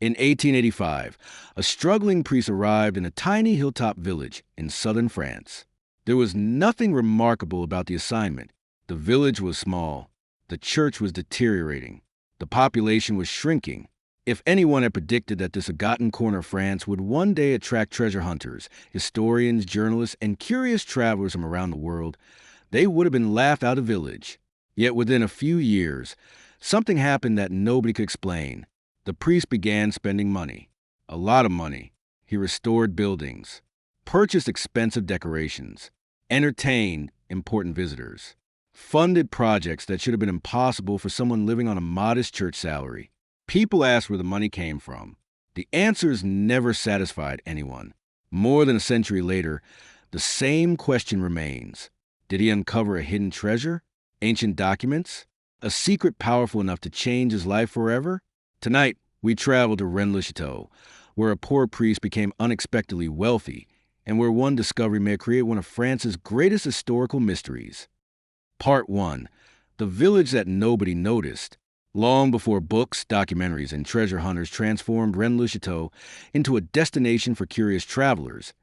In 1885, a struggling priest arrived in a tiny hilltop village in southern France. There was nothing remarkable about the assignment. The village was small. The church was deteriorating. The population was shrinking. If anyone had predicted that this forgotten corner of France would one day attract treasure hunters, historians, journalists, and curious travelers from around the world, they would have been laughed out of the village. Yet within a few years, something happened that nobody could explain. The priest began spending money. A lot of money. He restored buildings, purchased expensive decorations, entertained important visitors, funded projects that should have been impossible for someone living on a modest church salary. People asked where the money came from. The answers never satisfied anyone. More than a century later, the same question remains. Did he uncover a hidden treasure? Ancient documents? A secret powerful enough to change his life forever? Tonight, we travel to Rennes-le-Château, where a poor priest became unexpectedly wealthy, and where one discovery may create one of France's greatest historical mysteries. Part 1. The village that nobody noticed. Long before books, documentaries, and treasure hunters transformed Rennes-le-Château into a destination for curious travelers,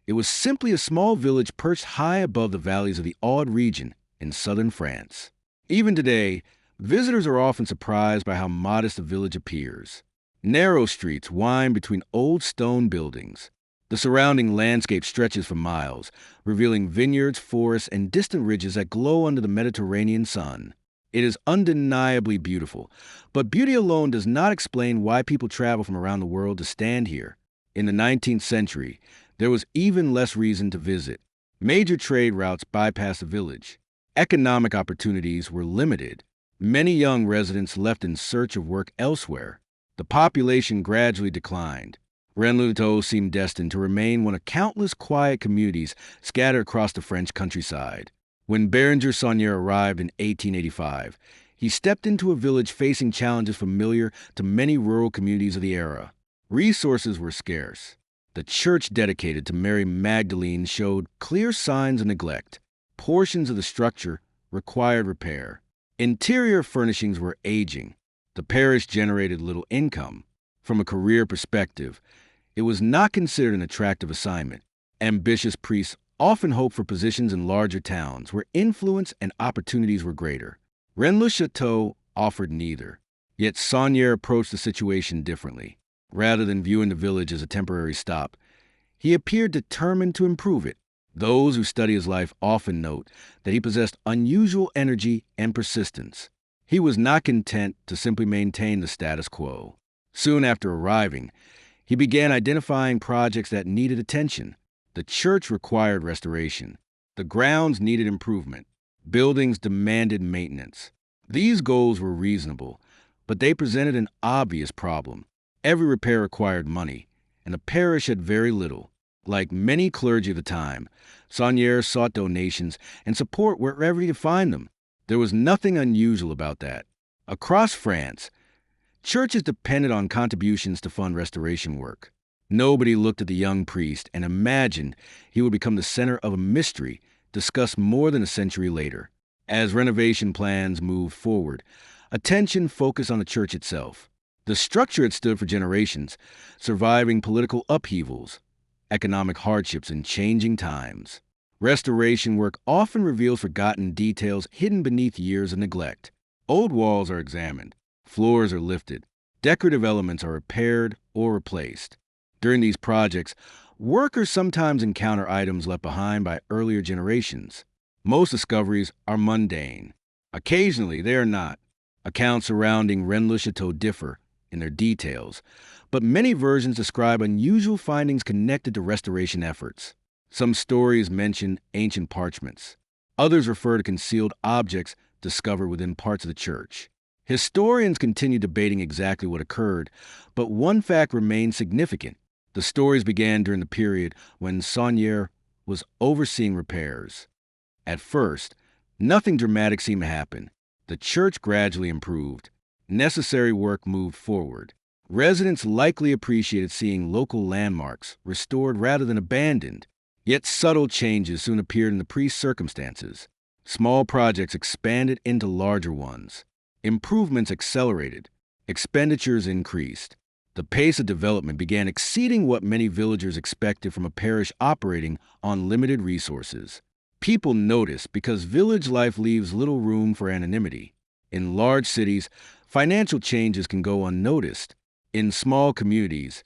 it was simply a small village perched high above the valleys of the Aude region in southern France. Even today, visitors are often surprised by how modest the village appears. Narrow streets wind between old stone buildings. The surrounding landscape stretches for miles, revealing vineyards, forests, and distant ridges that glow under the Mediterranean sun. It is undeniably beautiful, but beauty alone does not explain why people travel from around the world to stand here. In the 19th century, there was even less reason to visit. Major trade routes bypassed the village. Economic opportunities were limited. Many young residents left in search of work elsewhere. The population gradually declined. Rennes-le-Château seemed destined to remain one of countless quiet communities scattered across the French countryside. When Bérenger Saunière arrived in 1885, he stepped into a village facing challenges familiar to many rural communities of the era. Resources were scarce. The church dedicated to Mary Magdalene showed clear signs of neglect. Portions of the structure required repair. Interior furnishings were aging. The parish generated little income. From a career perspective, it was not considered an attractive assignment. Ambitious priests often hoped for positions in larger towns where influence and opportunities were greater. Rennes-le-Château offered neither. Yet Saunière approached the situation differently. Rather than viewing the village as a temporary stop, he appeared determined to improve it. Those who study his life often note that he possessed unusual energy and persistence. He was not content to simply maintain the status quo. Soon after arriving, he began identifying projects that needed attention. The church required restoration. The grounds needed improvement. Buildings demanded maintenance. These goals were reasonable, but they presented an obvious problem. Every repair required money, and the parish had very little. Like many clergy of the time, Saunière sought donations and support wherever he could find them. There was nothing unusual about that. Across France, churches depended on contributions to fund restoration work. Nobody looked at the young priest and imagined he would become the center of a mystery discussed more than a century later. As renovation plans moved forward, attention focused on the church itself. The structure had stood for generations, surviving political upheavals, economic hardships, and changing times. Restoration work often reveals forgotten details hidden beneath years of neglect. Old walls are examined, floors are lifted, decorative elements are repaired or replaced. During these projects, workers sometimes encounter items left behind by earlier generations. Most discoveries are mundane. Occasionally, they are not. Accounts surrounding Rennes-le-Château differ in their details, but many versions describe unusual findings connected to restoration efforts. Some stories mention ancient parchments. Others refer to concealed objects discovered within parts of the church. Historians continue debating exactly what occurred, but one fact remains significant. The stories began during the period when Saunière was overseeing repairs. At first, nothing dramatic seemed to happen. The church gradually improved. Necessary work moved forward. Residents likely appreciated seeing local landmarks restored rather than abandoned. Yet subtle changes soon appeared in the priest's circumstances. Small projects expanded into larger ones. Improvements accelerated. Expenditures increased. The pace of development began exceeding what many villagers expected from a parish operating on limited resources. People noticed because village life leaves little room for anonymity. In large cities, financial changes can go unnoticed. In small communities,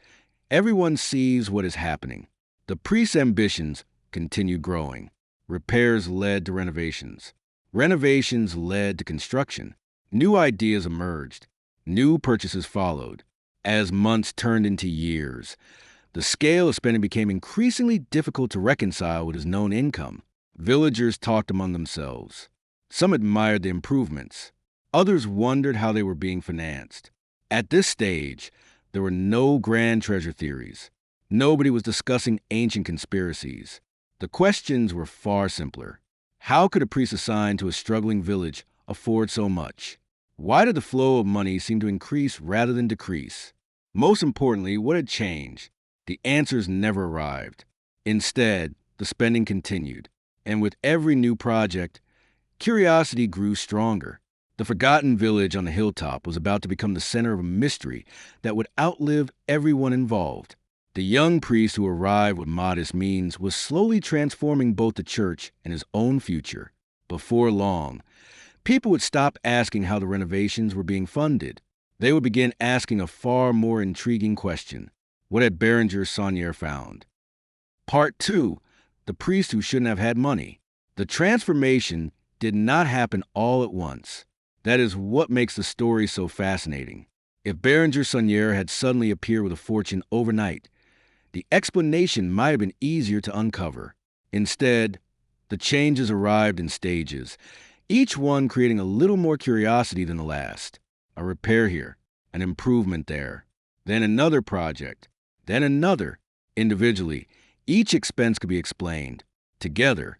everyone sees what is happening. The priest's ambitions continued growing. Repairs led to renovations. Renovations led to construction. New ideas emerged. New purchases followed. As months turned into years, the scale of spending became increasingly difficult to reconcile with his known income. Villagers talked among themselves. Some admired the improvements. Others wondered how they were being financed. At this stage, there were no grand treasure theories. Nobody was discussing ancient conspiracies. The questions were far simpler. How could a priest assigned to a struggling village afford so much? Why did the flow of money seem to increase rather than decrease? Most importantly, what had changed? The answers never arrived. Instead, the spending continued. And with every new project, curiosity grew stronger. The forgotten village on the hilltop was about to become the center of a mystery that would outlive everyone involved. The young priest who arrived with modest means was slowly transforming both the church and his own future. Before long, people would stop asking how the renovations were being funded. They would begin asking a far more intriguing question. What had Bérenger Saunière found? Part 2. The priest who shouldn't have had money. The transformation did not happen all at once. That is what makes the story so fascinating. If Bérenger Saunière had suddenly appeared with a fortune overnight, the explanation might have been easier to uncover. Instead, the changes arrived in stages, each one creating a little more curiosity than the last. A repair here, an improvement there, then another project, then another. Individually, each expense could be explained. Together,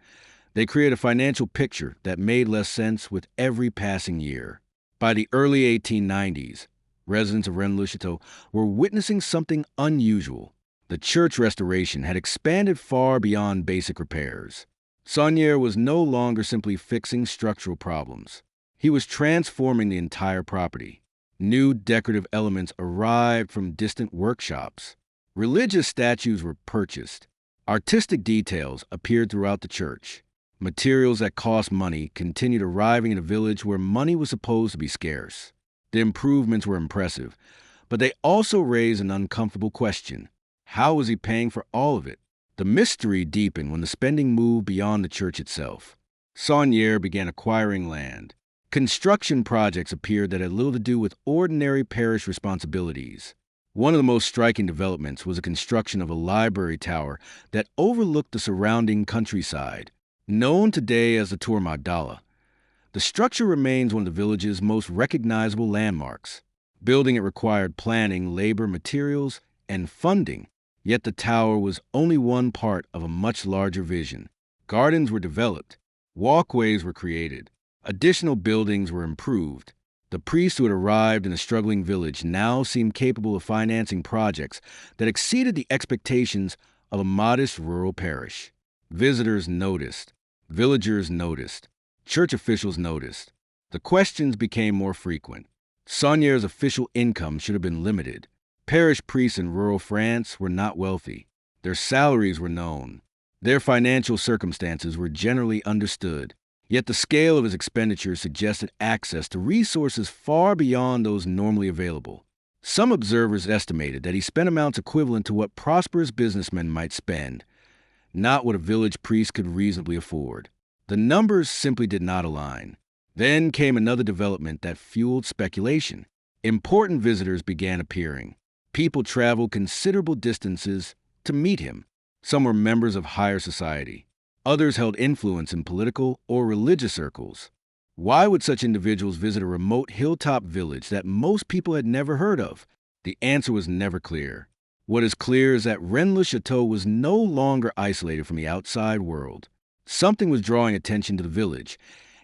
they create a financial picture that made less sense with every passing year. By the early 1890s, residents of Rennes-le-Château were witnessing something unusual. The church restoration had expanded far beyond basic repairs. Saunière was no longer simply fixing structural problems. He was transforming the entire property. New decorative elements arrived from distant workshops. Religious statues were purchased. Artistic details appeared throughout the church. Materials that cost money continued arriving in a village where money was supposed to be scarce. The improvements were impressive, but they also raised an uncomfortable question. How was he paying for all of it? The mystery deepened when the spending moved beyond the church itself. Saunière began acquiring land. Construction projects appeared that had little to do with ordinary parish responsibilities. One of the most striking developments was the construction of a library tower that overlooked the surrounding countryside. Known today as the Tour Magdalene, the structure remains one of the village's most recognizable landmarks. Building it required planning, labor, materials, and funding, yet the tower was only one part of a much larger vision. Gardens were developed, walkways were created, additional buildings were improved. The priest who had arrived in a struggling village now seemed capable of financing projects that exceeded the expectations of a modest rural parish. Visitors noticed. Villagers noticed. Church officials noticed. The questions became more frequent. Saunière's official income should have been limited. Parish priests in rural France were not wealthy. Their salaries were known. Their financial circumstances were generally understood. Yet the scale of his expenditures suggested access to resources far beyond those normally available. Some observers estimated that he spent amounts equivalent to what prosperous businessmen might spend, not what a village priest could reasonably afford. The numbers simply did not align. Then came another development that fueled speculation. Important visitors began appearing. People traveled considerable distances to meet him. Some were members of higher society. Others held influence in political or religious circles. Why would such individuals visit a remote hilltop village that most people had never heard of? The answer was never clear. What is clear is that Rennes-le-Château was no longer isolated from the outside world. Something was drawing attention to the village,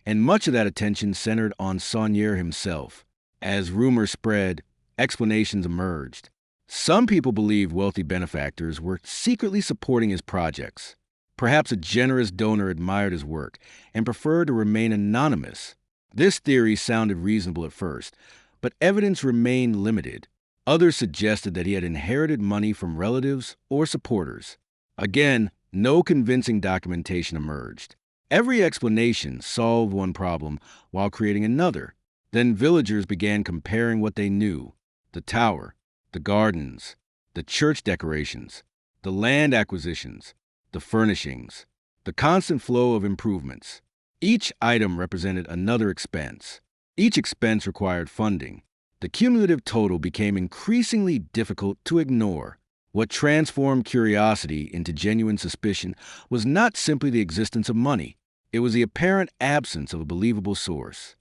and much of that attention centered on Saunière himself. As rumors spread, explanations emerged. Some people believed wealthy benefactors were secretly supporting his projects. Perhaps a generous donor admired his work and preferred to remain anonymous. This theory sounded reasonable at first, but evidence remained limited. Others suggested that he had inherited money from relatives or supporters. Again, no convincing documentation emerged. Every explanation solved one problem while creating another. Then villagers began comparing what they knew: the tower, the gardens, the church decorations, the land acquisitions, the furnishings, the constant flow of improvements. Each item represented another expense. Each expense required funding. The cumulative total became increasingly difficult to ignore. What transformed curiosity into genuine suspicion was not simply the existence of money. It was the apparent absence of a believable source.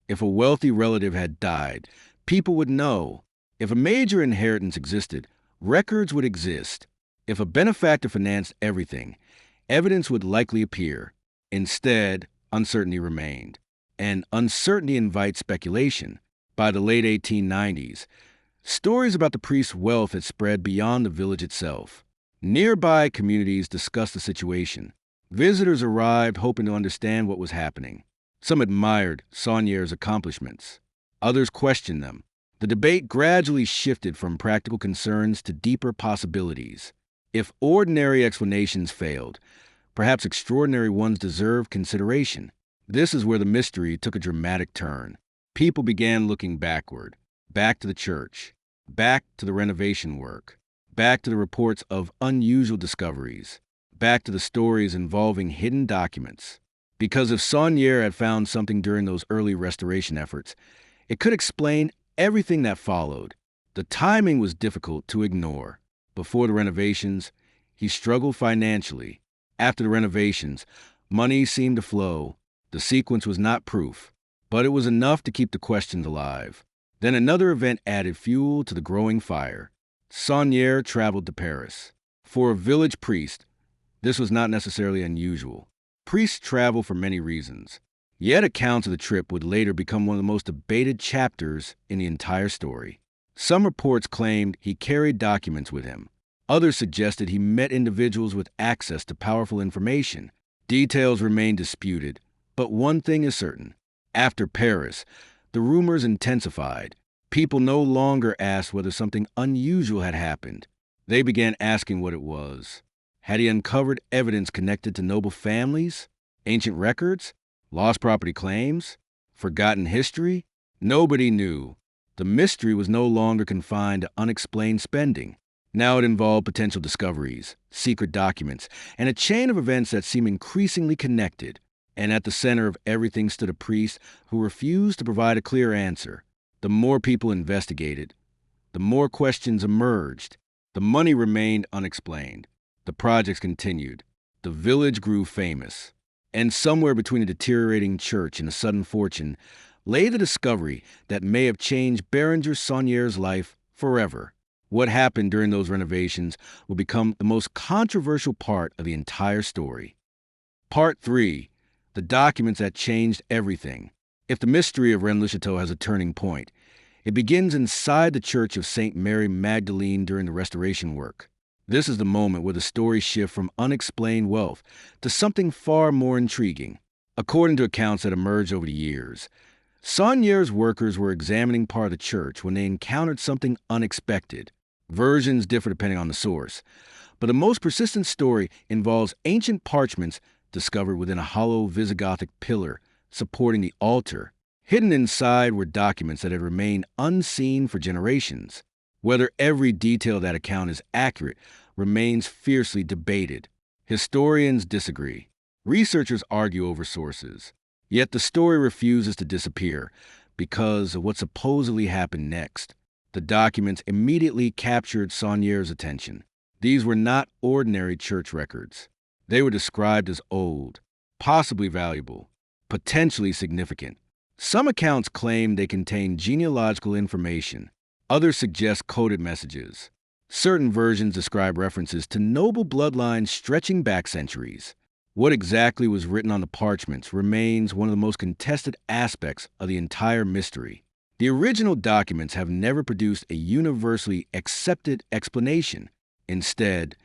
If a wealthy relative had died, people would know. If a major inheritance existed, records would exist. If a benefactor financed everything, evidence would likely appear. Instead, uncertainty remained. And uncertainty invites speculation. By the late 1890s, stories about the priest's wealth had spread beyond the village itself. Nearby communities discussed the situation. Visitors arrived hoping to understand what was happening. Some admired Sauniere's accomplishments. Others questioned them. The debate gradually shifted from practical concerns to deeper possibilities. If ordinary explanations failed, perhaps extraordinary ones deserved consideration. This is where the mystery took a dramatic turn. People began looking backward, back to the church, back to the renovation work, back to the reports of unusual discoveries, back to the stories involving hidden documents. Because if Saunière had found something during those early restoration efforts, it could explain everything that followed. The timing was difficult to ignore. Before the renovations, he struggled financially. After the renovations, money seemed to flow. The sequence was not proof, but it was enough to keep the questions alive. Then another event added fuel to the growing fire. Saunière traveled to Paris. For a village priest, this was not necessarily unusual. Priests travel for many reasons. Yet accounts of the trip would later become one of the most debated chapters in the entire story. Some reports claimed he carried documents with him. Others suggested he met individuals with access to powerful information. Details remain disputed, but one thing is certain. After Paris, the rumors intensified. People no longer asked whether something unusual had happened. They began asking what it was. Had he uncovered evidence connected to noble families, ancient records, lost property claims, forgotten history? Nobody knew. The mystery was no longer confined to unexplained spending. Now it involved potential discoveries, secret documents, and a chain of events that seemed increasingly connected. And at the center of everything stood a priest who refused to provide a clear answer. The more people investigated, the more questions emerged. The money remained unexplained. The projects continued. The village grew famous. And somewhere between a deteriorating church and a sudden fortune lay the discovery that may have changed Bérenger Saunière's life forever. What happened during those renovations will become the most controversial part of the entire story. Part 3. The documents that changed everything. If the mystery of Rennes-le-Château has a turning point, it begins inside the church of St. Mary Magdalene during the restoration work. This is the moment where the stories shift from unexplained wealth to something far more intriguing. According to accounts that emerged over the years, Saunière's workers were examining part of the church when they encountered something unexpected. Versions differ depending on the source, but the most persistent story involves ancient parchments discovered within a hollow Visigothic pillar supporting the altar. Hidden inside were documents that had remained unseen for generations. Whether every detail of that account is accurate remains fiercely debated. Historians disagree. Researchers argue over sources. Yet the story refuses to disappear because of what supposedly happened next. The documents immediately captured Saunière's attention. These were not ordinary church records. They were described as old, possibly valuable, potentially significant. Some accounts claim they contain genealogical information. Others suggest coded messages. Certain versions describe references to noble bloodlines stretching back centuries. What exactly was written on the parchments remains one of the most contested aspects of the entire mystery. The original documents have never produced a universally accepted explanation. Instead,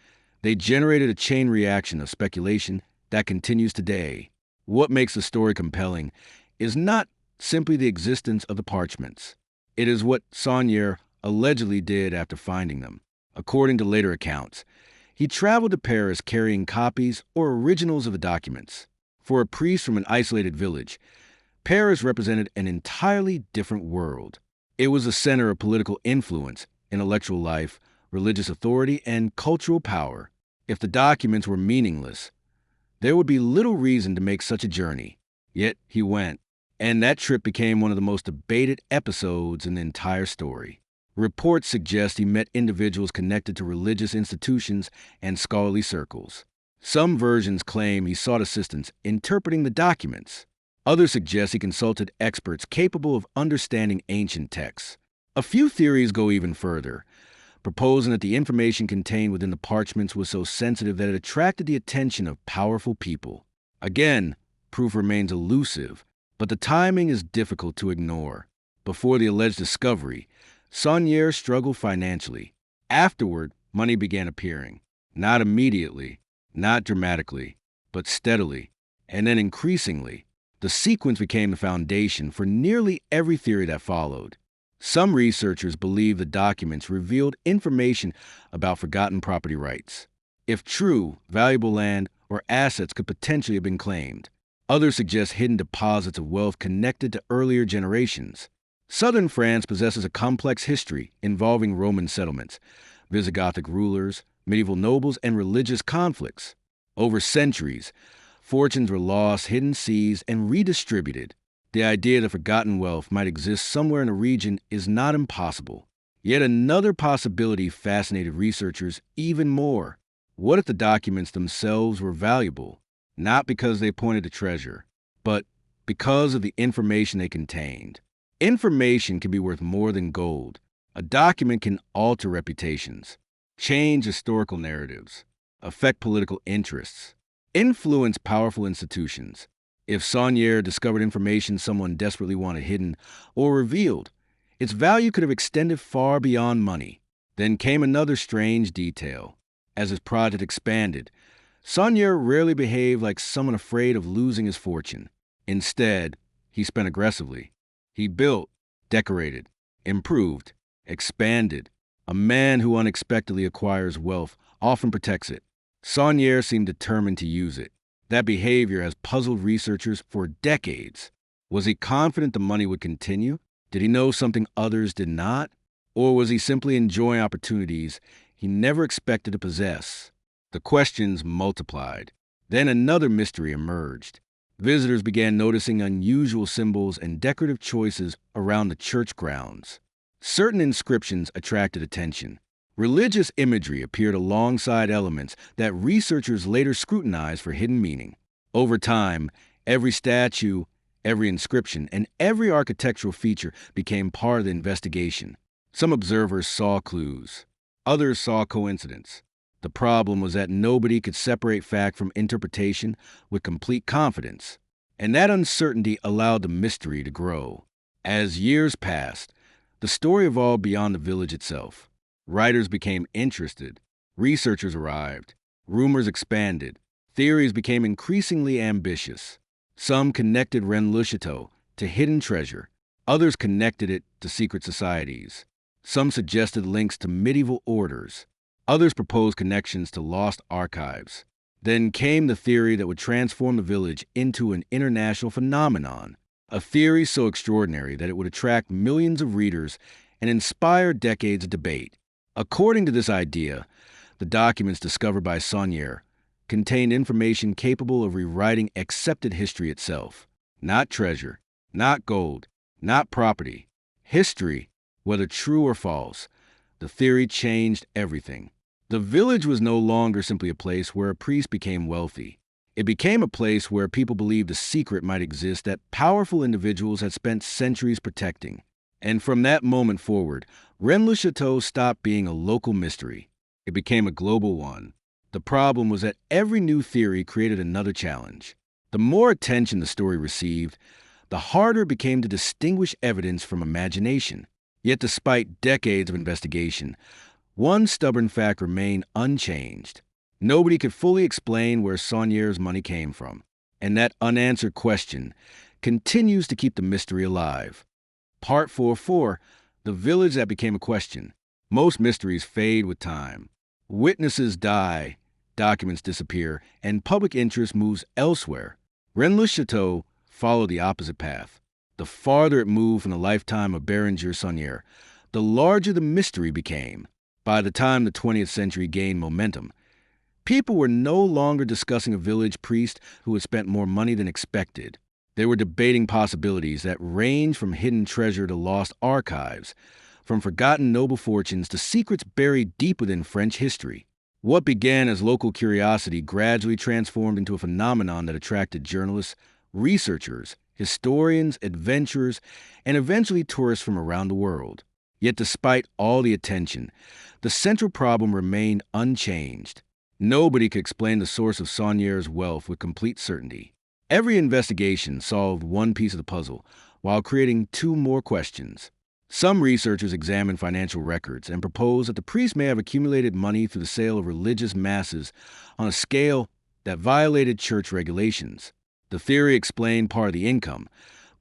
they generated a chain reaction of speculation that continues today. What makes the story compelling is not simply the existence of the parchments. It is what Saunière allegedly did after finding them. According to later accounts, he traveled to Paris carrying copies or originals of the documents. For a priest from an isolated village, Paris represented an entirely different world. It was a center of political influence, intellectual life, religious authority, and cultural power. If the documents were meaningless, there would be little reason to make such a journey. Yet he went, and that trip became one of the most debated episodes in the entire story. Reports suggest he met individuals connected to religious institutions and scholarly circles. Some versions claim he sought assistance interpreting the documents. Others suggest he consulted experts capable of understanding ancient texts. A few theories go even further, proposing that the information contained within the parchments was so sensitive that it attracted the attention of powerful people. Again, proof remains elusive, but the timing is difficult to ignore. Before the alleged discovery, Saunière struggled financially. Afterward, money began appearing. Not immediately, not dramatically, but steadily, and then increasingly. The sequence became the foundation for nearly every theory that followed. Some researchers believe the documents revealed information about forgotten property rights. If true, valuable land or assets could potentially have been claimed. Others suggest hidden deposits of wealth connected to earlier generations. Southern France possesses a complex history involving Roman settlements, Visigothic rulers, medieval nobles, and religious conflicts. Over centuries, fortunes were lost, hidden, seized, and redistributed. The idea that forgotten wealth might exist somewhere in a region is not impossible. Yet another possibility fascinated researchers even more. What if the documents themselves were valuable, not because they pointed to treasure, but because of the information they contained? Information can be worth more than gold. A document can alter reputations, change historical narratives, affect political interests, influence powerful institutions. If Saunière discovered information someone desperately wanted hidden or revealed, its value could have extended far beyond money. Then came another strange detail. As his project expanded, Saunière rarely behaved like someone afraid of losing his fortune. Instead, he spent aggressively. He built, decorated, improved, expanded. A man who unexpectedly acquires wealth often protects it. Saunière seemed determined to use it. That behavior has puzzled researchers for decades. Was he confident the money would continue? Did he know something others did not? Or was he simply enjoying opportunities he never expected to possess? The questions multiplied. Then another mystery emerged. Visitors began noticing unusual symbols and decorative choices around the church grounds. Certain inscriptions attracted attention. Religious imagery appeared alongside elements that researchers later scrutinized for hidden meaning. Over time, every statue, every inscription, and every architectural feature became part of the investigation. Some observers saw clues. Others saw coincidence. The problem was that nobody could separate fact from interpretation with complete confidence. And that uncertainty allowed the mystery to grow. As years passed, the story evolved beyond the village itself. Writers became interested, researchers arrived, rumors expanded, theories became increasingly ambitious. Some connected Rennes-le-Château to hidden treasure, others connected it to secret societies. Some suggested links to medieval orders, others proposed connections to lost archives. Then came the theory that would transform the village into an international phenomenon, a theory so extraordinary that it would attract millions of readers and inspire decades of debate. According to this idea, the documents discovered by Saunière contained information capable of rewriting accepted history itself. Not treasure, not gold, not property. History, whether true or false. The theory changed everything. The village was no longer simply a place where a priest became wealthy. It became a place where people believed a secret might exist that powerful individuals had spent centuries protecting. And from that moment forward, Rennes-le-Château stopped being a local mystery. It became a global one. The problem was that every new theory created another challenge. The more attention the story received, the harder it became to distinguish evidence from imagination. Yet despite decades of investigation, one stubborn fact remained unchanged. Nobody could fully explain where Saunière's money came from. And that unanswered question continues to keep the mystery alive. Part 4:4, the village that became a question. Most mysteries fade with time. Witnesses die, documents disappear, and public interest moves elsewhere. Rennes-le-Château followed the opposite path. The farther it moved from the lifetime of Bérenger Saunière, the larger the mystery became. By the time the 20th century gained momentum, people were no longer discussing a village priest who had spent more money than expected. They were debating possibilities that ranged from hidden treasure to lost archives, from forgotten noble fortunes to secrets buried deep within French history. What began as local curiosity gradually transformed into a phenomenon that attracted journalists, researchers, historians, adventurers, and eventually tourists from around the world. Yet despite all the attention, the central problem remained unchanged. Nobody could explain the source of Saunière's wealth with complete certainty. Every investigation solved one piece of the puzzle, while creating two more questions. Some researchers examined financial records and proposed that the priest may have accumulated money through the sale of religious masses on a scale that violated church regulations. The theory explained part of the income,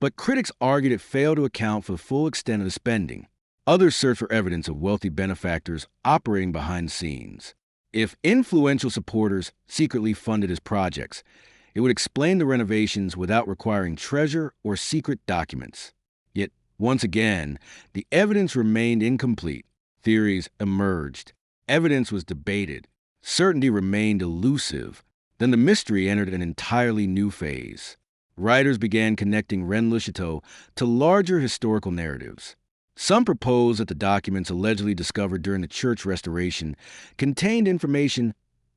but critics argued it failed to account for the full extent of the spending. Others searched for evidence of wealthy benefactors operating behind the scenes. If influential supporters secretly funded his projects, it would explain the renovations without requiring treasure or secret documents. Yet, once again, the evidence remained incomplete. Theories emerged. Evidence was debated. Certainty remained elusive. Then the mystery entered an entirely new phase. Writers began connecting Rennes-le-Château to larger historical narratives. Some proposed that the documents allegedly discovered during the church restoration contained information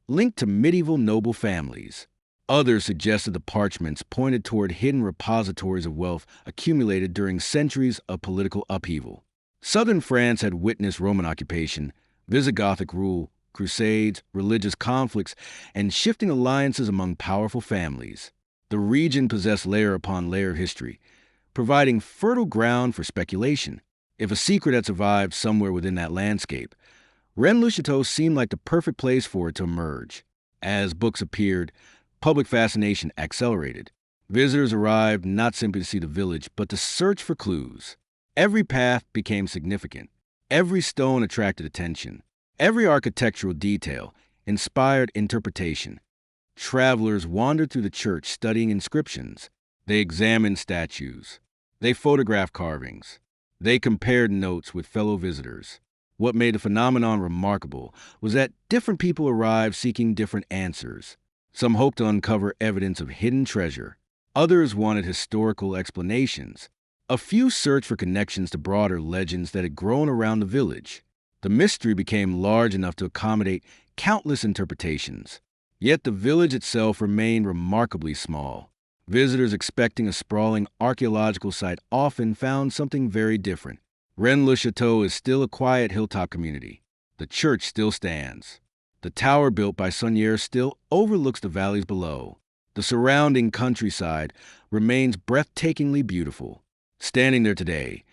linked to medieval noble families. Others suggested the parchments pointed toward hidden repositories of wealth accumulated during centuries of political upheaval. Southern France had witnessed Roman occupation, Visigothic rule, crusades, religious conflicts, and shifting alliances among powerful families. The region possessed layer upon layer of history, providing fertile ground for speculation. If a secret had survived somewhere within that landscape, Rennes-le-Château seemed like the perfect place for it to emerge. As books appeared, public fascination accelerated. Visitors arrived not simply to see the village, but to search for clues. Every path became significant. Every stone attracted attention. Every architectural detail inspired interpretation. Travelers wandered through the church studying inscriptions. They examined statues. They photographed carvings. They compared notes with fellow visitors. What made the phenomenon remarkable was that different people arrived seeking different answers. Some hoped to uncover evidence of hidden treasure. Others wanted historical explanations. A few searched for connections to broader legends that had grown around the village. The mystery became large enough to accommodate countless interpretations. Yet the village itself remained remarkably small. Visitors expecting a sprawling archaeological site often found something very different. Rennes-le-Château is still a quiet hilltop community. The church still stands. The tower built by Saunière still overlooks the valleys below. The surrounding countryside remains breathtakingly beautiful. Standing there today,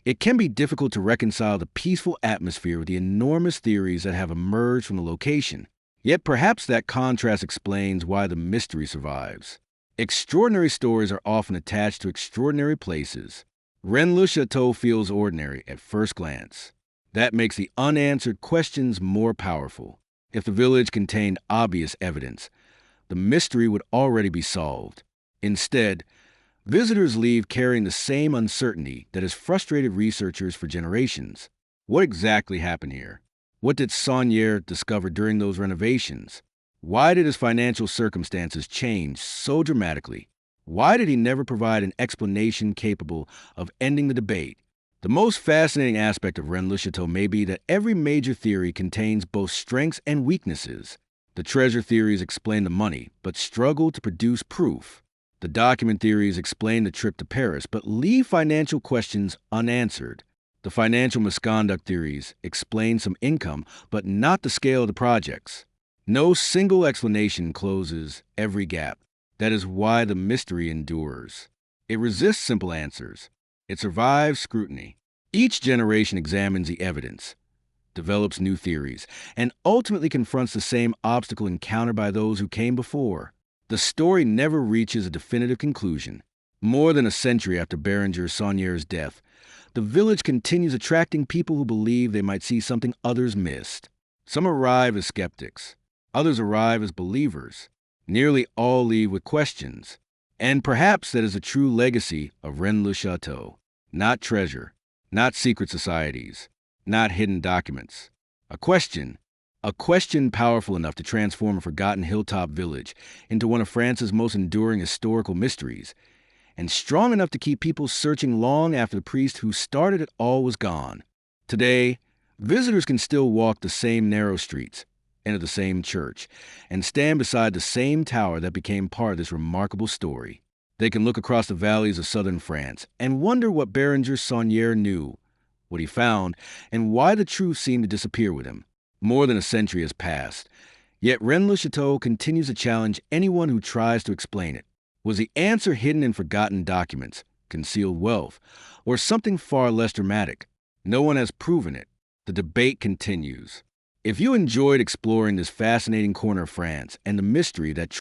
it can be difficult to reconcile the peaceful atmosphere with the enormous theories that have emerged from the location. Yet perhaps that contrast explains why the mystery survives. Extraordinary stories are often attached to extraordinary places. Rennes-le-Château feels ordinary at first glance. That makes the unanswered questions more powerful. If the village contained obvious evidence, the mystery would already be solved. Instead, visitors leave carrying the same uncertainty that has frustrated researchers for generations. What exactly happened here? What did Saunière discover during those renovations? Why did his financial circumstances change so dramatically? Why did he never provide an explanation capable of ending the debate? The most fascinating aspect of Rennes-le-Château may be that every major theory contains both strengths and weaknesses. The treasure theories explain the money, but struggle to produce proof. The document theories explain the trip to Paris, but leave financial questions unanswered. The financial misconduct theories explain some income, but not the scale of the projects. No single explanation closes every gap. That is why the mystery endures. It resists simple answers. It survives scrutiny. Each generation examines the evidence, develops new theories, and ultimately confronts the same obstacle encountered by those who came before. The story never reaches a definitive conclusion. More than a century after Bérenger Saunière's death, the village continues attracting people who believe they might see something others missed. Some arrive as skeptics. Others arrive as believers. Nearly all leave with questions. And perhaps that is a true legacy of Rennes-le-Château. Not treasure, not secret societies, not hidden documents. A question powerful enough to transform a forgotten hilltop village into one of France's most enduring historical mysteries, and strong enough to keep people searching long after the priest who started it all was gone. Today, visitors can still walk the same narrow streets, enter the same church, and stand beside the same tower that became part of this remarkable story. They can look across the valleys of southern France and wonder what Bérenger Saunière knew, what he found, and why the truth seemed to disappear with him. More than a century has passed, yet Rennes-le-Château continues to challenge anyone who tries to explain it. Was the answer hidden in forgotten documents, concealed wealth, or something far less dramatic? No one has proven it. The debate continues. If you enjoyed exploring this fascinating corner of France and the mystery that